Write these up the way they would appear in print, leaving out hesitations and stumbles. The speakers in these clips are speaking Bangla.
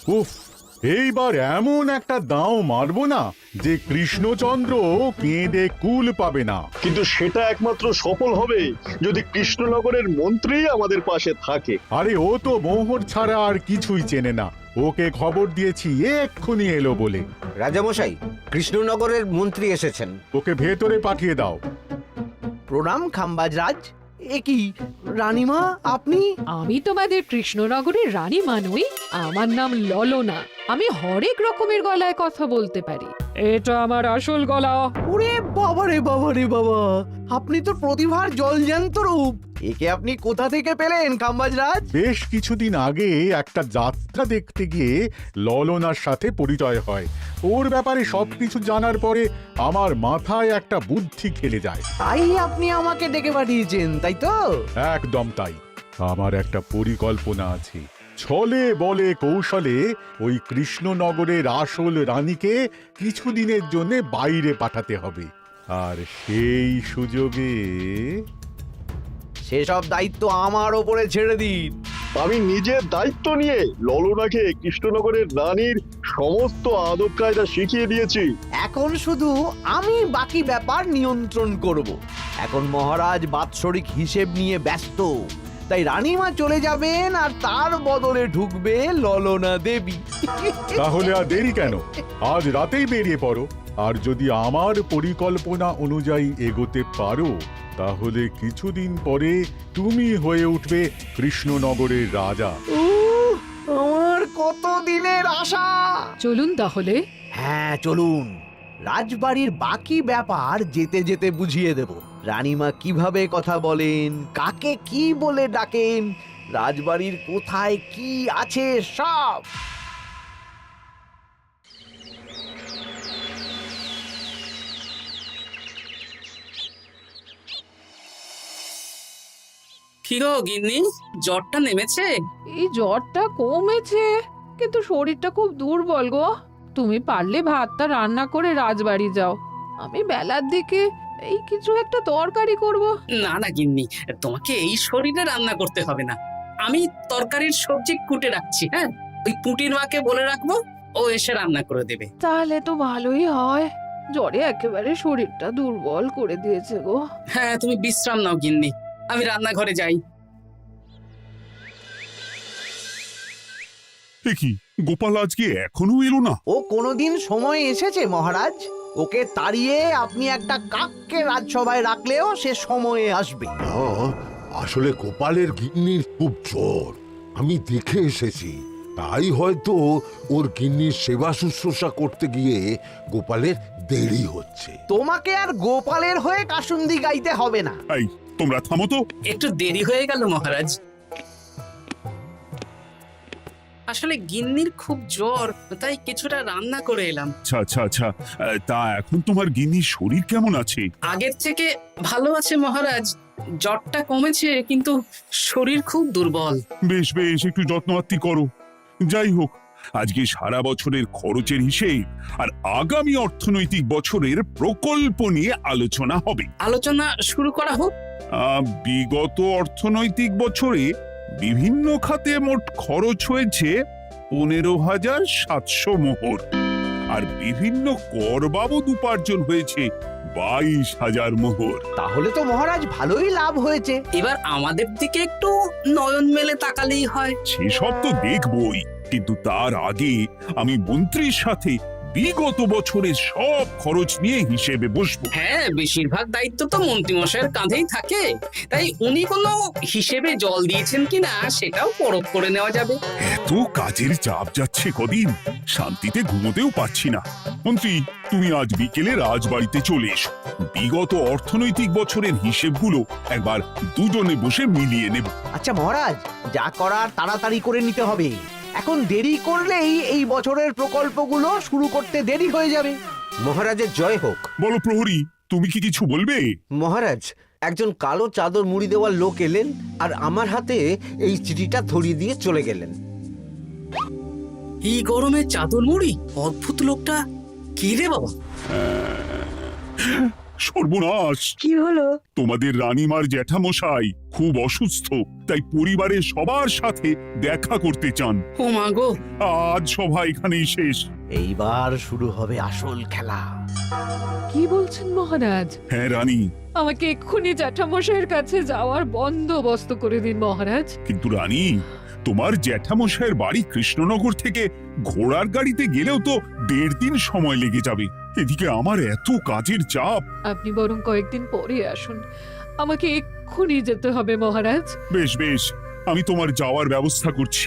উফ, এইবার এমন একটা দাও মারবো না যে কৃষ্ণচন্দ্র কেঁদে কুল পাবে না। কিন্তু সেটা একমাত্র সফল হবে যদি কৃষ্ণনগরের মন্ত্রী আমাদের পাশে থাকে। আরে ও তো মোহর ছাড়া আর কিছুই চেনে না। ওকে খবর দিয়েছি এক্ষুনি এলো বলে। রাজামশাই, কৃষ্ণনগরের মন্ত্রী এসেছেন। ওকে ভেতরে পাঠিয়ে দাও। প্রণাম খাম্বাজরাজ। এ কি রানীমা, আপনি? আমি তোমাদের কৃষ্ণনগরের রানী মানুই। আমার নাম ললনা। আমি হরেক রকমের গলায় কথা বলতে পারি। এটা আমার আসল গলা। ওরে বাবা রে বাবা রে বাবা, আপনি তো প্রতিভার জলজ্যান্ত রূপ। একে আপনি কোথা থেকে পেলেন খাম্বাজরাজ? বেশ কিছুদিন আগে একটা যাত্রা দেখতে গিয়ে ললনার সাথে পরিচয় হয়। ওর ব্যাপারে সবকিছু জানার পরে আমার মাথায় একটা বুদ্ধি খেলে যায়। তাই আপনি আমাকে ডেকে পাঠিয়েছেন, তাই তো? একদম তাই। আমার একটা পরিকল্পনা আছে। ছলে বলে কৌশলে ওই কৃষ্ণনগরের আসল রানীকে কিছুদিনের জন্য বাইরে পাঠাতে হবে, আর সেই সুযোগে সেসব দায়িত্ব আমার ওপরে ছেড়ে দিন। আমি নিজের দায়িত্ব নিয়ে ললনাকে কৃষ্ণনগরের রানীর সমস্ত আদব কায়দা শিখিয়ে দিয়েছি। এখন শুধু আমি বাকি ব্যাপার নিয়ন্ত্রণ করব। এখন মহারাজ বাৎসরিক হিসেব নিয়ে ব্যস্ত, তাই রানীমা চলে যাবেন আর তার বদলে ঢুকবে ললনা দেবী। তাহলে আর দেরি কেন? আজ রাতেই বেরিয়ে পড়ো। আর যদি আমার পরিকল্পনা অনুযায়ী এগোতে পারো তাহলে কিছুদিন পরে তুমি হয়ে উঠবে কৃষ্ণনগরের রাজা। আমার কত দিনের আশা। চলুন তাহলে। হ্যাঁ চলুন, রাজবাড়ির বাকি ব্যাপার যেতে যেতে বুঝিয়ে দেব। রানীমা কিভাবে কথা বলেন, কাকে কি বলে ডাকেন, রাজবাড়ির কোথায় কি আছে সব। কি গো গিন্নি, জ্বরটা নেমেছে? এই জ্বরটা কমেছে, কিন্তু শরীরটা খুব দুর্বল গো। তুমি পারলে ভাতটা রান্না করে রাজবাড়ি যাও। আমি বেলার দিকে এই কিছু একটা তরকারি করব। না না গিন্নি, তোমাকে এই শরীরে রান্না করতে হবে না। আমি তরকারির সবজি কুটে রাখছি। হ্যাঁ, ওই পুটির মাকে বলে রাখবো, ও এসে রান্না করে দেবে। তাহলে তো ভালোই হয়। জ্বরে একেবারে শরীরটা দুর্বল করে দিয়েছে গো। হ্যাঁ, তুমি বিশ্রাম নাও গিন্নি, আমি রান্নাঘরে যাই। কি গোপাল আজকে এখনো এলো না? ও কোনোদিন সময় এসেছে মহারাজ? ওকে তাড়িয়ে আপনি একটা কাককে রাজসভায় রাখলেও সে সময়ে আসবে। না, আসলে গোপালের গিন্নির খুব জ্বর, আমি দেখে এসেছি। তাই হয়তো ওর গিন্নির সেবা শুশ্রূষা করতে গিয়ে গোপালের দেরি হচ্ছে। তোমাকে আর গোপালের হয়ে কাসুন্দি গাইতে হবে না। এই তোমরা থামো তো। একটু দেরি হয়ে গেল মহারাজ। আসলে গিন্নির খুব জ্বর, তাই কিছুটা রান্না করে এলাম। আচ্ছা আচ্ছা আচ্ছা, তা এখন তোমার গিন্নির শরীর কেমন আছে? আগের থেকে ভালো আছে মহারাজ। জ্বরটা কমেছে, কিন্তু শরীর খুব দুর্বল। বেশ বেশ, একটু যত্নআত্তি করো। যাই হোক, আজকে সারা বছরের খরচের হিসেব আর আগামী অর্থনৈতিক বছরের প্রকল্প নিয়ে আলোচনা হবে। আলোচনা শুরু করা হোক। বিগত অর্থনৈতিক বছরে বিভিন্ন খাতে মোট খরচ হয়েছে 15,700 মোহর, আর বিভিন্ন কর বাবদ উপার্জন হয়েছে 22,000 মোহর। তাহলে তো মহারাজ ভালোই লাভ হয়েছে। এবার আমাদের দিকে একটু নয়ন মেলে তাকালেই হয়। সেসব তো দেখবই, কিন্তু তার আগে আমি মন্ত্রীর সাথে বিগত বছরের সব খরচ নিয়ে হিসেবে বসবো। হ্যাঁ, বেশিরভাগ দায়িত্ব তো মন্ত্রীমশাইয়ের কাঁধেই থাকে, তাই উনি কোনো হিসেবে জল দিয়েছেন কিনা সেটাও পরখ করে নেওয়া যাবে। এত কাজের চাপ যাচ্ছে কদিন, শান্তিতে ঘুমোতেও পাচ্ছি না। মন্ত্রী, তুমি আজ বিকেলে রাজবাড়িতে চলে এসো। বিগত অর্থনৈতিক বছরের হিসেবগুলো একবার দুজনে বসে মিলিয়ে নেব। আচ্ছা মহারাজ, যা করার তাড়াতাড়ি করে নিতে হবে। এখন দেরি করলেই এই বছরের প্রকল্পগুলো শুরু করতে দেরি হয়ে যাবে। মহারাজের জয় হোক। বলো প্রহরী, তুমি কি কিছু বলবে? মহারাজ, একজন কালো চাদর মুড়ি দেওয়ার লোক এলেন আর আমার হাতে এই চিঠিটা ধরিয়ে দিয়ে চলে গেলেন। এই গরমে চাদর মুড়ি? অদ্ভুত লোকটা। কি রে বাবা? সর্বনাশ! কি হলো? তোমাদের রানীমার জ্যাঠামশাই খুব অসুস্থ, তাই পরিবারের সবার সাথে দেখা করতে চান। ও মা গো, আজ সভা এখানেই শেষ। এইবার শুরু হবে আসল খেলা। কি বলছেন মহারাজ? হ্যাঁ রানী, আমাকে এক্ষুনি জ্যাঠামশাইয়ের কাছে যাওয়ার বন্দোবস্ত করে দিন মহারাজ। কিন্তু রানী, তোমার জ্যাঠামশাইয়ের বাড়ি কৃষ্ণনগর থেকে ঘোড়ার গাড়িতে গেলেও তো 1.5 দিন সময় লেগে যাবে। এদিকে আমার এত কাজের চাপ। আপনি বরং কয়েকদিন পরে আসুন, আমাকে এক্ষুনি যেতে হবে মহারাজ। বেশ বেশ, আমি তোমার যাওয়ার ব্যবস্থা করছি।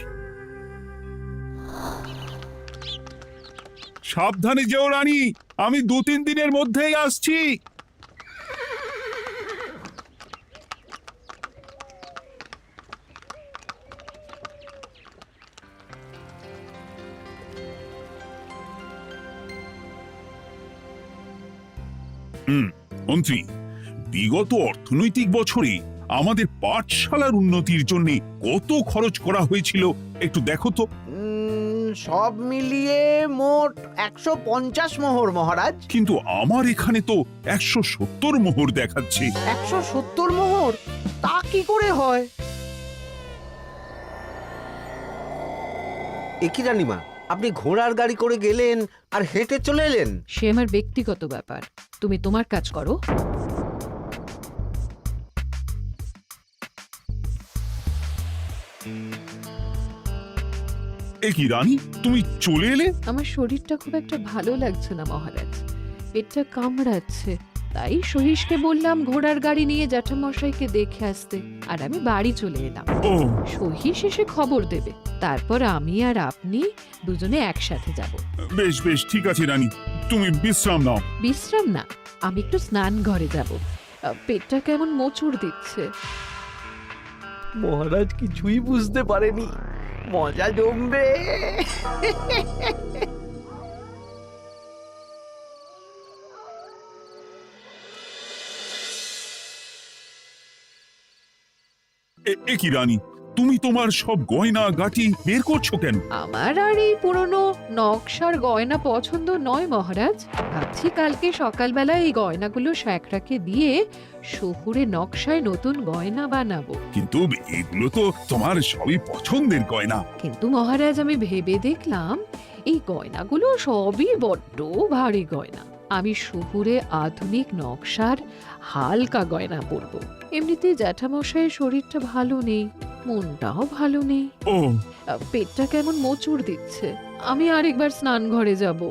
সাবধানে যেও রানী, আমি 2-3 দিনের মধ্যেই আসছি। মন্ত্রী, বিগত অর্থনৈতিক বছরে আমাদের পাঠশালার উন্নতির জন্য কত খরচ করা হয়েছিল একটু দেখো তো। সব মিলিয়ে মোট 150 মোহর মহারাজ। কিন্তু আমার এখানে তো 170 মোহর দেখাচ্ছে। 170 মোহর? তা কি করে হয়? একই রানীমা, আপনি ঘোড়ার গাড়ি করে গেলেন আর হেঁটে চলে এলেন। সে আমার ব্যক্তিগত ব্যাপার, তুমি তোমার কাজ করো। এ কি রানী, তুমি চলে এলে? আমার শরীরটা খুব একটা ভালো লাগছে না মহারাজ, পেটটা কামড়াচ্ছে। তাই সহিসকে বললাম ঘোড়ার গাড়ি নিয়ে জ্যাঠামশাইকে দেখে আসতে, আর আমি বাড়ি চলে এলাম। ও, সহিস এসে খবর দেবে, তারপর আমি আর আপনি দুজনে একসাথে যাব। বেশ বেশ, ঠিক আছে রানী, তুমি বিশ্রাম নাও। বিশ্রাম না, আমি একটু স্নান ঘরে যাব, পেটটা কেমন মোচড় দিচ্ছে। মহারাজ কিছুই বুঝতে পারেনি, মজা জমবে। এ কি রানী, তুমি তোমার সব গয়না গাটি বের করছো কেন? আমার আর এই পুরনো নকশার গয়না পছন্দ নয় মহারাজ। ভাবছি কালকে সকালবেলা এই গয়নাগুলো শ্যাকরাকে দিয়ে শহুরে নকশায় নতুন গয়না বানাবো। কিন্তু এগুলো তো তোমার সবই পছন্দের গয়না। কিন্তু মহারাজ, আমি ভেবে দেখলাম এই গয়নাগুলো সবই বড্ড ভারী গয়না। আমি শহুরে আধুনিক নকশার হালকা গয়না পরবো। এমনিতে জ্যাঠামশাইয়ের শরীরটা ভালো নেই, মনটাও ভালো নেই, ও, পেটটা কেমন মোচড় দিচ্ছে। আমি আরেকবার স্নান ঘরে যাব।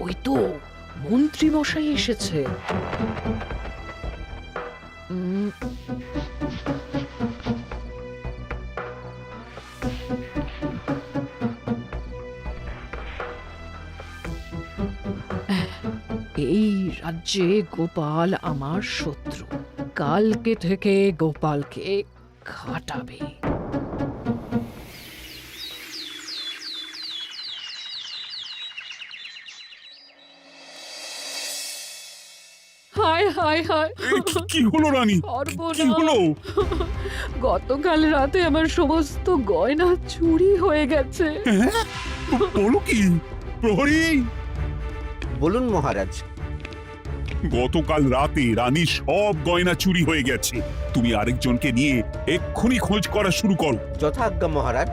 ওই তো মন্ত্রী মশাই এসেছে। এই রাজ্যে গোপাল আমার শত্রু, কালকে থেকে গোপালকে খাটাবে। হায় হায় হায়, কি হলো রানী, কি হলো? গতকাল রাতে আমার সমস্ত গয়না চুরি হয়ে গেছে। হ্যাঁ? বলো কি প্রহরী? বলুন মহারাজ। গতকাল রাতে রানীর সব গয়না চুরি হয়ে গেছে। তুমি আরেকজনকে নিয়ে এক্ষুনি খোঁজ করা শুরু করো। যথাজ্ঞা মহারাজ।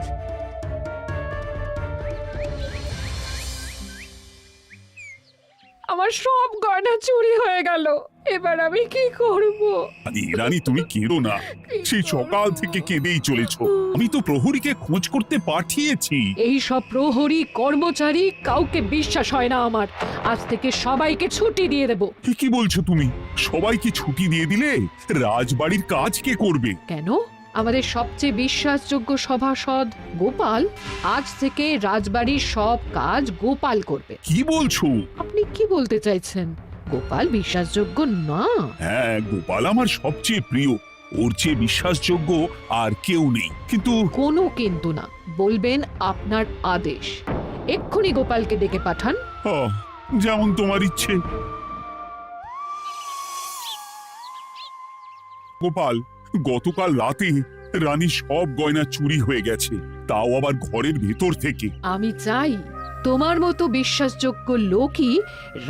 আমার সব গয়না চুরি হয়ে গেল, এবার আমি কি করব? রানী তুমি কেঁদো না, সেই সকাল থেকে কেঁদেই চলেছো। আমি তো প্রহরীকে খোঁজ করতে পাঠিয়েছি। এই সব প্রহরী কর্মচারী কাউকে বিশ্বাস হয় না আমার। আজ থেকে সবাইকে ছুটি দিয়ে দেব। কি বলছো তুমি? সবাইকে ছুটি দিয়ে দিলে রাজবাড়ির কাজ কে করবে? কেন? আমাদের সবচেয়ে বিশ্বাসযোগ্য সভাসদ গোপাল আজ থেকে রাজবাড়ির সব কাজ গোপাল করবে। কি বলছো? আপনি কি বলতে চাইছেন? গোপাল বিশ্বাসযোগ্য না? হ্যাঁ, গোপাল আমার সবচেয়ে প্রিয়। ওর চেয়ে বিশ্বাসযোগ্য আর কেউ নেই। কিন্তু কোনো কিন্তু না, বলবেন আপনার আদেশ। এক্ষুনি গোপালকে ডেকে পাঠান। যেমন তোমার ইচ্ছে। গোপাল, গতকাল রাতে রানী সব গয়না চুরি হয়ে গেছে, তাও আবার ঘরের ভেতর থেকে। আমি চাই তোমার মতো বিশ্বাসযোগ্য লোকই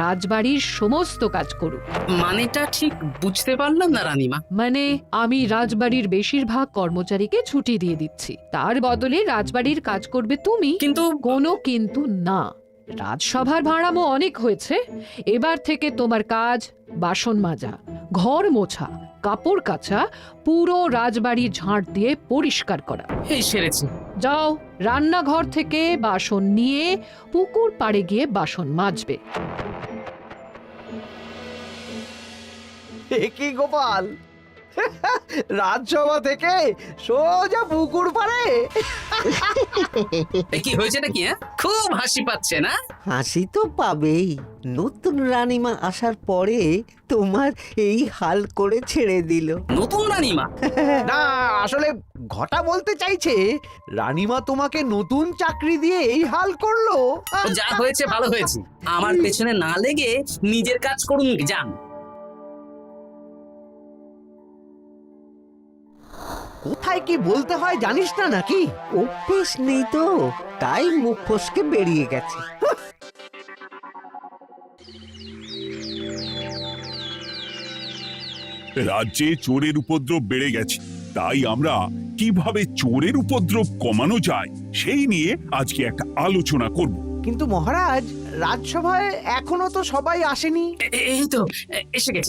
রাজবাড়ির সমস্ত কাজ করুক। মানেটা ঠিক বুঝতে পারলাম না রানীমা। মানে আমি রাজবাড়ির বেশিরভাগ কর্মচারীকে ছুটি দিয়ে দিচ্ছি, তার বদলে রাজবাড়ির কাজ করবে তুমি। কিন্তু কোনো কিন্তু না। রাজসভার ভাড়ামো অনেক হয়েছে, এবার থেকে তোমার কাজ বাসন মাজা, ঘর মোছা, কাপড় কাচা, পুরো রাজবাড়ি ঝাঁট দিয়ে পরিষ্কার করা। এই সেরেছি। যাও, রান্নাঘর থেকে বাসন নিয়ে পুকুর পাড়ে গিয়ে বাসন মাজবে। এ কি গোপাল, রাজসভা থেকে সোজা পুকুর পাড়ে? কি হয়েছে নাকি? খুব হাসি পাচ্ছে না? হাসি তো পাবেই, নতুন রানীমা আসার পরে তোমার এই হাল করে ছেড়ে দিল। নতুন রানীমা? না, আসলে ঘটা বলতে চাইছে রানীমা তোমাকে নতুন চাকরি দিয়ে এই হাল করলো। যা হয়েছে ভালো হয়েছে, আমার পেছনে না লেগে নিজের কাজ করুন যান। কোথায় কি বলতে হয় জানিস না নাকি? অভ্যেস নেই তো, তাই মুখ ফসকে বেরিয়ে গেছে। রাজ্যে চোরের উপদ্রব বেড়ে গেছে, তাই আমরা কিভাবে চোরের উপদ্রব কমানো যায় সেই নিয়ে আজকে একটা আলোচনা করব। কিন্তু মহারাজ, রাজসভায় এখনো তো সবাই আসেনি। এই তো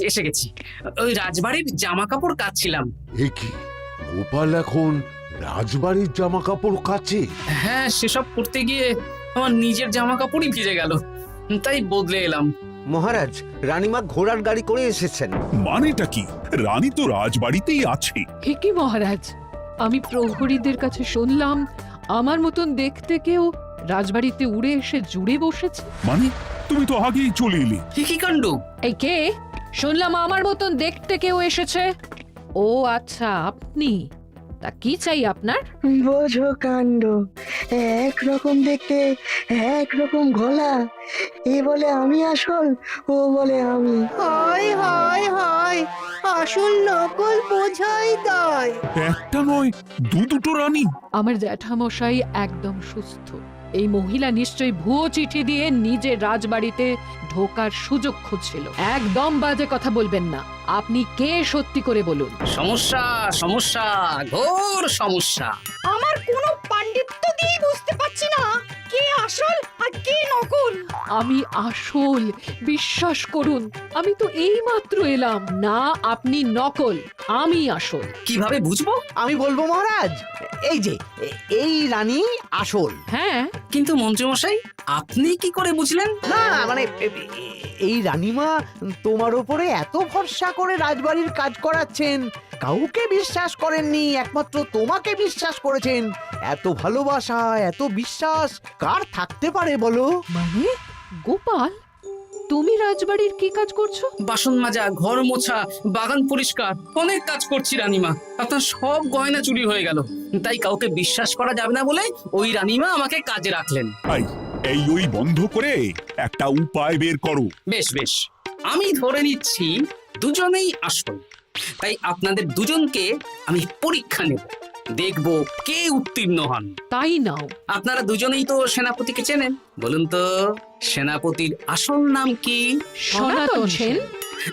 এসে গেছি। ওই রাজবাড়ির জামা কাপড় কাচ্ছিলাম। এ কি, গোপাল এখন রাজবাড়ির জামা কাপড় কাচে? হ্যাঁ, সেসব করতে গিয়ে আমার নিজের জামা কাপড়ই ভিজে গেল, তাই বদলে এলাম। মহারাজ, রানীমা ঘোড়ার গাড়ি করে এসেছেন। মানেটা কি? রানী তো রাজবাড়িতেই আছে। হে কি মহারাজ, আমি প্রহরীদের কাছে শুনলাম আমার মতন দেখতে কেউ রাজবাড়িতে উড়ে এসে জুড়ে বসেছে। মানে তুমি তো আগেই চলে এলে। কি কাণ্ড! এই কে? শুনলাম আমার মতন দেখতে কেউ এসেছে। ও আচ্ছা, আপনি। তা কি চাই আপনার? বোঝো কাণ্ড, একরকম দেখতে একরকম গলা, এ বলে আমি আসল, ও বলে আমি। হয় হয় হয়, আসল নকল বোঝাই দায়। একটা নয়, দুটো রানী। আমার জ্যাঠামশাই একদম সুস্থ। এই মহিলা নিশ্চয়ই ভুয়ো চিঠি দিয়ে নিজের রাজবাড়িতে ঢোকার সুযোগ খুঁজছিল। একদম বাজে কথা বলবেন না। আপনি কে সত্যি করে বলুন। সমস্যা সমস্যা, ঘোর সমস্যা। আমার কোনো পাণ্ডিত্য দিয়ে বুঝতে পারছি না কে আসল আর কে নকল। আমি আসল, বিশ্বাস করুন। আমি তো এই মাত্র এলাম। না, আপনি নকল, আমি আসল। কিভাবে বুঝবো? আমি বলবো মহারাজ, এই যে এই রানী আসল। হ্যাঁ, কিন্তু মন্ত্রীমশাই, আপনি কি করে বুঝলেন? না মানে এই রানীমা তোমার উপরে এত ভরসা করে রাজবাড়ির কাজ করাচ্ছেন, কাউকে বিশ্বাস করেননি, একমাত্র তোমাকে বিশ্বাস করেছেন। এত ভালোবাসা, এত বিশ্বাস কার থাকতে পারে বলো? মানে গোপাল, তুমি রাজবাড়ির কি কাজ করছো? বাসন মাজা, ঘর মোছা, বাগান পরিষ্কার, অনেক কাজ করছি রানীমা। আপনার সব গয়না চুরি হয়ে গেল, তাই কাউকে বিশ্বাস করা যাবে না বলে ওই রানীমা আমাকে কাজে রাখলেন। এই ওই বন্ধ করে একটা উপায় বের করো। বেশ বেশ, আমি ধরে নিচ্ছি দুজনেই আসল। তাই আপনাদের দুজনকে আমি পরীক্ষা নেব, দেখব কে উত্তীর্ণ হন। তাই নাও। আপনারা দুজনেই তো সেনাপতিকে চেনেন, বলুন তো সেনাপতির আসল নাম কি? সনাতন সেন।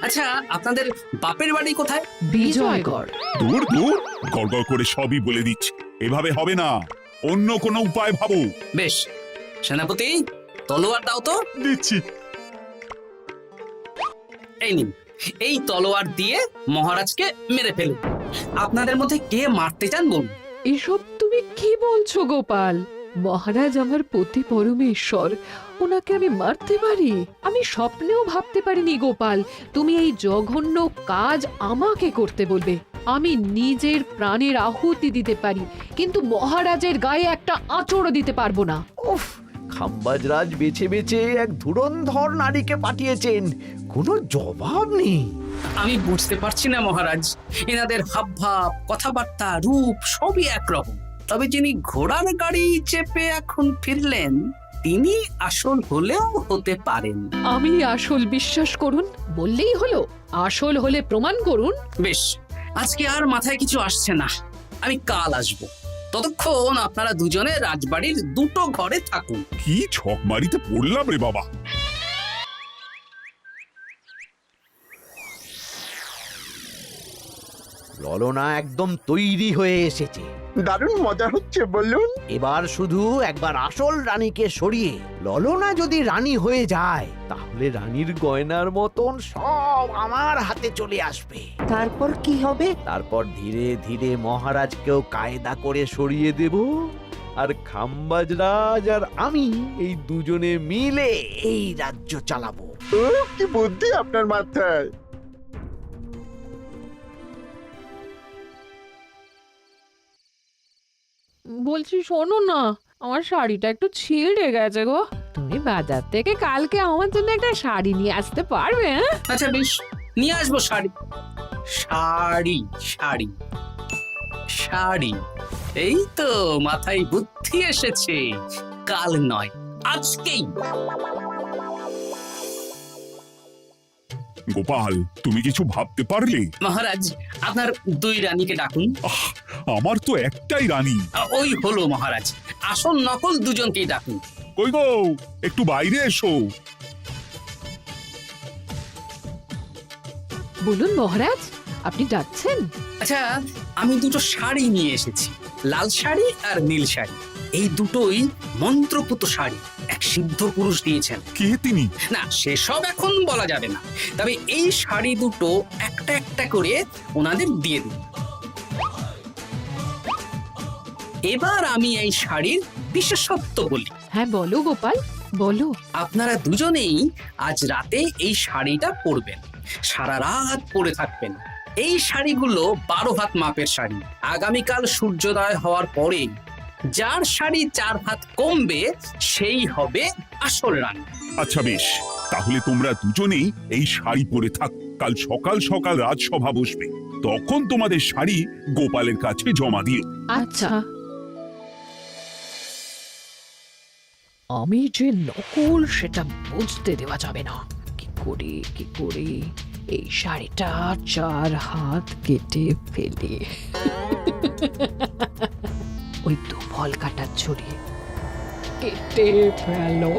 আচ্ছা, আপনাদের বাপের বাড়ি কোথায়? বিজয়গড়। দূর গড়গড় করে সবই বলে দিচ্ছে। এভাবে হবে না, অন্য কোনো উপায় ভাবো। বেশ, সেনাপতি তলোয়ার দাও তো। দিচ্ছি। এই নিন, এই তলোয়ার দিয়ে মহারাজকে মেরে ফেলুন। আপনাদের মধ্যে কে মারতে চান বলুন। এসব তুমি কি বলছো গোপাল? মহারাজ আমার পতি পরমেশ্বর, ওনাকে আমি মারতে পারি? আমি স্বপ্নেও ভাবতে পারিনি গোপাল তুমি এই জঘন্য কাজ আমাকে করতে বলবে। আমি নিজের প্রাণের আহুতি দিতে পারি, কিন্তু মহারাজের গায়ে একটা আঁচড়ও দিতে পারবো না। উফ, খাম্বাজরাজ বেছে বেছে এক ধুরন্ধর নারীকে পাঠিয়েছেন, কোনো জবাব নেই। আমি বুঝতে পারছি না মহারাজ, এনাদের হাবভাব, কথাবার্তা, রূপ সবই একরকম। তবে যিনি ঘোড়ার গাড়ি চেপে এখন ফিরলেন, তিনি আসল হলেও হতে পারেন। আমি আসল, বিশ্বাস করুন। বললেই হলো? আসল হলে প্রমাণ করুন। বেশ, আজকে আর মাথায় কিছু আসছে না। আমি কাল আসব। ততক্ষণ আপনারা দুজনে রাজবাড়ির দুটো ঘরে থাকুন। কি ছকমারিতে পড়লাম রে বাবা। ললনা একদম তৈরি হয়ে এসেছে। দারুণ মজা হচ্ছে বলুন। এবার শুধু একবার আসল রানীকে সরিয়ে ললনা যদি রানী হয়ে যায়, তাহলে রানীর গয়নার মতন সব আমার হাতে চলে আসবে। তারপর কি হবে? তারপর ধীরে ধীরে মহারাজকেও কায়দা করে সরিয়ে দেব, আর খাম্বাজ রাজ আর আমি এই দুজনে মিলে এই রাজ্য চালাবো। ও কি বুদ্ধি আপনার মাথায়। বলছি শোনো না, আমার শাড়িটা একটু ছিঁড়ে গেছে গো। তুমি বাজার থেকে কালকে আমার জন্য একটা শাড়ি নিয়ে আসতে পারবে? হ্যাঁ, আচ্ছা বেশ, নিয়ে আসবো শাড়ি। শাড়ি শাড়ি শাড়ি, এই তো মাথায় বুদ্ধি এসেছে। কাল নয়, আজকেই। গোপাল, তুমি কিছু ভাবতে পারলে? মহারাজ, আপনার দুই রানীকে ডাকুন। আমার তো একটাই রানী। ওই হলো মহারাজ, আসল নকল দুজনকেই ডাকুন। কই গো, একটু বাইরে এসো। বলুন মহারাজ, আপনি ডাকছেন? আচ্ছা, আমি দুটো শাড়ি নিয়ে এসেছি, লাল শাড়ি আর নীল শাড়ি। এই দুটোই মন্ত্রপুত শাড়ি, এক সিদ্ধ পুরুষ দিয়েছেন। কে তিনি? না, সেসব এখন বলা যাবে না, তবে এই শাড়ি দুটো একটা একটা করে ওনাদের দিয়ে দিন। এবার আমি এই শাড়ির বিশেষত্ব বলি। হ্যাঁ বলো গোপাল, বলো। আপনারা দুজনেই আজ রাতে এই শাড়িটা পরবেন, সারা রাত পরে থাকবেন। এই শাড়িগুলো 12 হাত মাপের শাড়ি। আগামীকাল সূর্যোদয় হওয়ার পরে যার শাড়ি 4 হাত কমবে সেই হবে আসল রানী। আচ্ছা বেশ, তাহলে তোমরা দুজনেই এই শাড়ি পরে থাক। কাল সকাল সকাল রাজসভা বসবে, তখন তোমাদের শাড়ি গোপালের কাছে জমা দিও। আচ্ছা। আমি যে নকল সেটা বুঝতে দেওয়া যাবে না। কি করে এই শাড়িটা 4 হাত কেটে ফেলে ওই তো ফল কাটার ছড়ি কেটে ফেলো।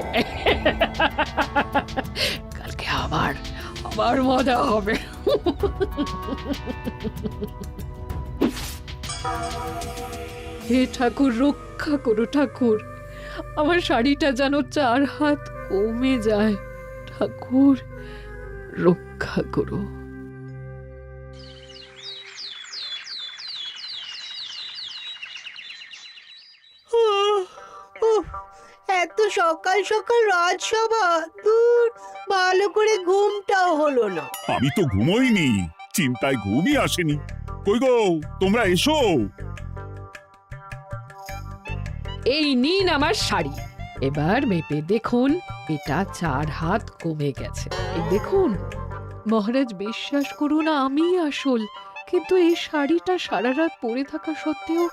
কালকে আবার মজা হবে। হে ঠাকুর, রক্ষা করো ঠাকুর, আমার শাড়িটা যেন 4 হাত কমে যায়। ঠাকুর রক্ষা করো। এত সকাল সকাল রাজসভা, দূর, ভালো করে ঘুমটাও হলো না। আমি তো ঘুমোইনি, চিন্তায় ঘুমই আসেনি। কই গো, তোমরা এসো। এই নিন আমার শাড়ি, এবার মেপে দেখুন, এটা 4 হাত কমে গেছে। এই দেখুন মহারাজ, বিশ্বাস করুন আমি আসল, কিন্তু এই শাড়িটা সারা রাত পরে থাকা সত্ত্বেও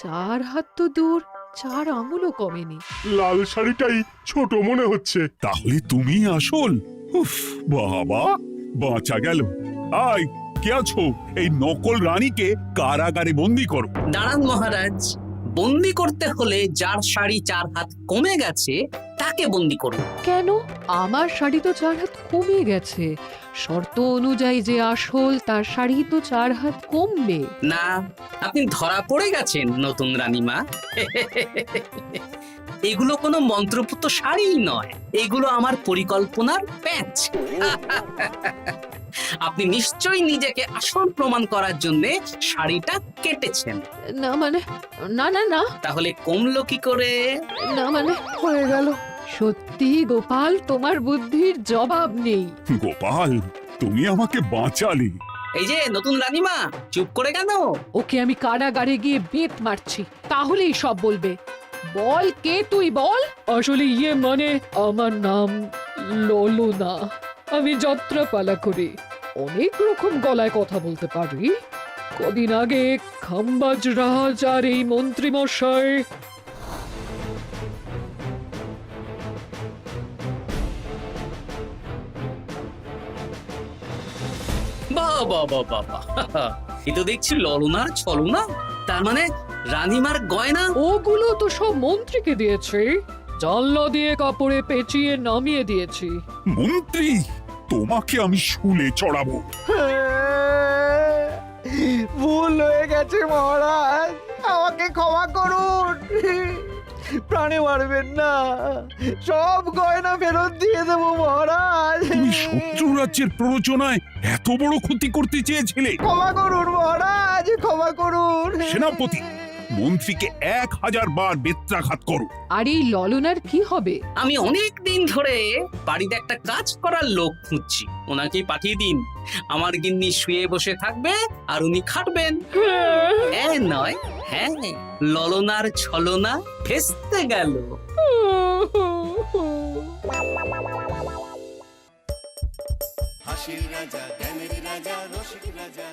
4 হাত তো দূর, 4 আঙুলও কমেনি। লাল শাড়িটাই ছোট মনে হচ্ছে। তাহলে তুমি আসল? উফ, বাবা, বাঁচা গেল। আয়, কে আছো? এই নকল রানীকে কারাগারে বন্দি করো। দাঁড়ান মহারাজ, বন্দি করতে হলে যার শাড়ি 4 হাত কমে গেছে তাকে বন্দি করুন। কেন? আমার শাড়ি তো 4 হাত কমে গেছে। শর্ত অনুযায়ী যে আসল তার শাড়ি তো 4 হাত কমবে না, আপনি ধরা পড়ে গেছেন নতুন রানীমা। এগুলো কোনো মন্ত্রপুত শাড়ি নয়, এগুলো আমার পরিকল্পনার প্যাচ। আপনি নিশ্চয়ই নিজেকে আসল প্রমাণ করার জন্য শাড়িটা কেটেছেন। না মানে, না না না, তাহলে কমলো কি করে? না মানে হয়ে গেল। সত্যি গোপাল, তোমার বুদ্ধির জবাব নেই। গোপাল, তুমি আমাকে বাঁচালে। এই যে নতুন রানীমা, চুপ করে কেন? ওকে আমি কারাগারে গিয়ে বেত মারছি, তাহলেই সব বলবে। বল, কে তুই বল। আসলে মানে আমার নাম ললনা, আমি যাত্রাপালা করি, অনেক রকম গলায় কথা বলতে পারি। কদিন আগে খাম্বাজ রাজ আর এই মন্ত্রী মশাই বাহ বাহ বাহ বাহ বাহ, এ তো দেখছি ললনার ছলনা। তা তার মানে রানীমার গয়না? ওগুলো তো সব মন্ত্রীকে দিয়েছি, জানলা দিয়ে কাপড়ে পেঁচিয়ে নামিয়ে দিয়েছি। মন্ত্রী, তোমাকে আমি শুলে চড়াবো। ভুল হয়ে গেছে মহারাজ, আমাকে ক্ষমা করুন। প্রাণে মারবেন না, সব গয়না ফেরত দিয়ে দেবো মহারাজ। তুমি শত্রু রাজ্যের প্ররোচনায় এত বড় ক্ষতি করতে চেয়েছিলে? ক্ষমা করুন মহারাজ, ক্ষমা করুন। সেনাপতি, মন্ত্রীকে 1000 বার বেত্রাঘাত করো। আর এই ললনার কি হবে? আমি অনেক দিন ধরে বাড়িতে একটা কাজ করার লোক খুঁজছি, ওনাকেই পাঠিয়ে দিন। আমার গিন্নি শুয়ে বসে থাকবে আর উনি খাটবেন। নয়, হ্যাঁ, ললনার ছলনা ভেস্তে গেল। হাসির রাজা, জ্ঞানের রাজা, রসিক রাজা।